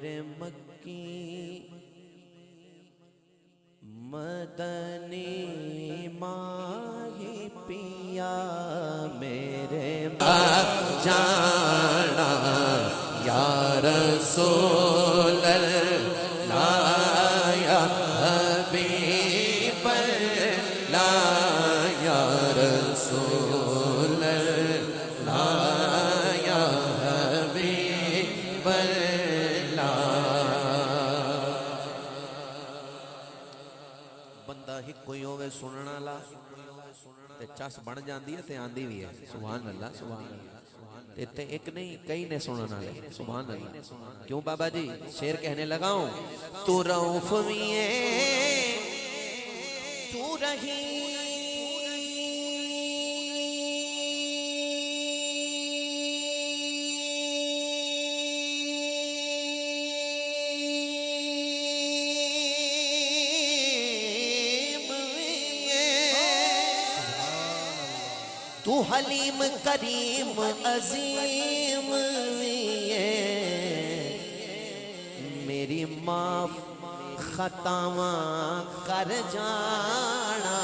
میرے مکی مدنی ماہی پیا میرے جانا یا رسول اللہ یا حبیب اللہ یا رسول اللہ یا حبیب اللہ بندہ ہی کوئی ہوئے سننا لا تے چس بن جاندی ہے تے آندی بھی ہے سبحان اللہ سبحان اللہ تے ایک نہیں کئی نے سننا لے سبحان اللہ کیوں بابا جی شعر کہنے لگاؤں تو رؤف بھی ہے تو تو حلیم کریم عظیم میری معاف خطاواں کر جانا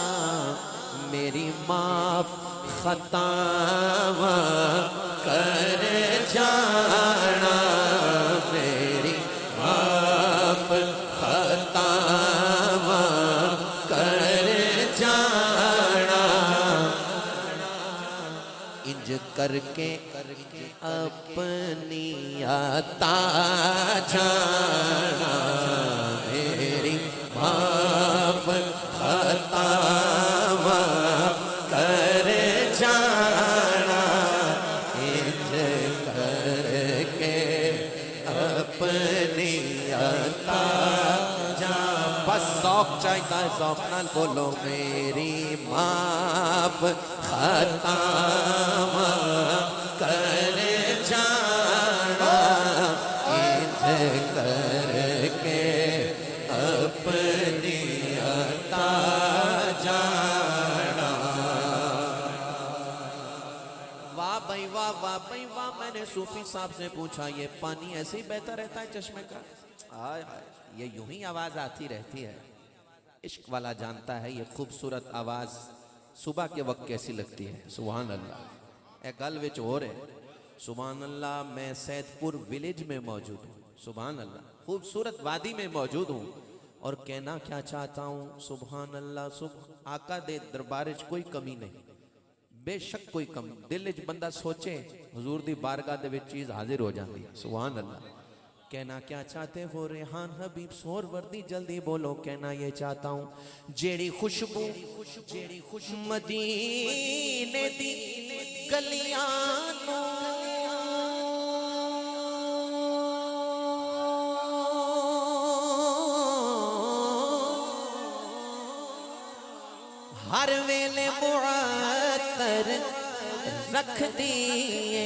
میری معاف خطاواں کر جانا میری معاف خطاواں کر جانا انج کر کے اپنی عطا جانا میری معاف خطاواں کر جانا انج کر کے اپنی عطا جانا بس ذوق چاہتا ہے ذوق نال بولو میری معاف خطاواں کر جانا انج کر کے اپنی عطا جانا واہ بھائی واہ واہ بھائی واہ میں نے صوفی صاحب سے پوچھا یہ پانی ایسے ہی بہتا رہتا ہے چشمے کا آئے یہ یوں ہی آواز آتی رہتی ہے عشق والا جانتا ہے یہ خوبصورت آواز صبح کے وقت کیسی لگتی ہے سبحان اللہ اے گل وچ ہو رہے سبحان اللہ میں سید پور ویلیج میں موجود ہوں سبحان اللہ خوبصورت وادی میں موجود ہوں اور کہنا کیا چاہتا ہوں سبحان اللہ آقا دے دربارج کوئی کمی نہیں بے شک کوئی کمی دل وچ بندہ سوچے حضور دی بارگاہ دے وچ چیز حاضر ہو جاندی ہے سبحان اللہ کہنا کیا چاہتے ہو ریحان حبیب سور وردی جلدی بولو کہنا یہ چاہتا ہوں جیڑی خوشبو مدینے دی گلیاں ہر ویلے معطر رکھ دیئے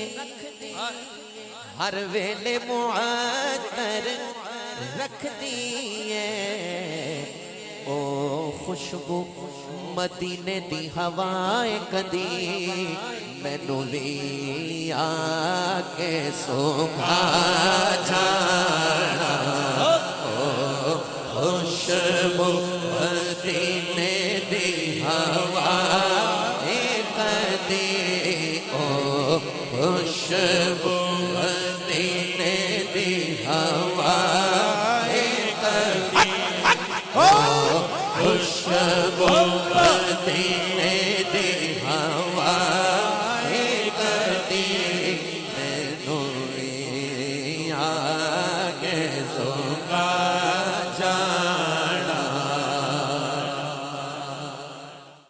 ہر ویلے معطر رکھ دیئے او خوشبو مدینے دی ہوائے کدی مینو بھی آکے سونگھا جانا او خوشبو مدینے دی ہوائے کدی او خوشبو مدینے دی ہوائے کدی او خوشبو مدینے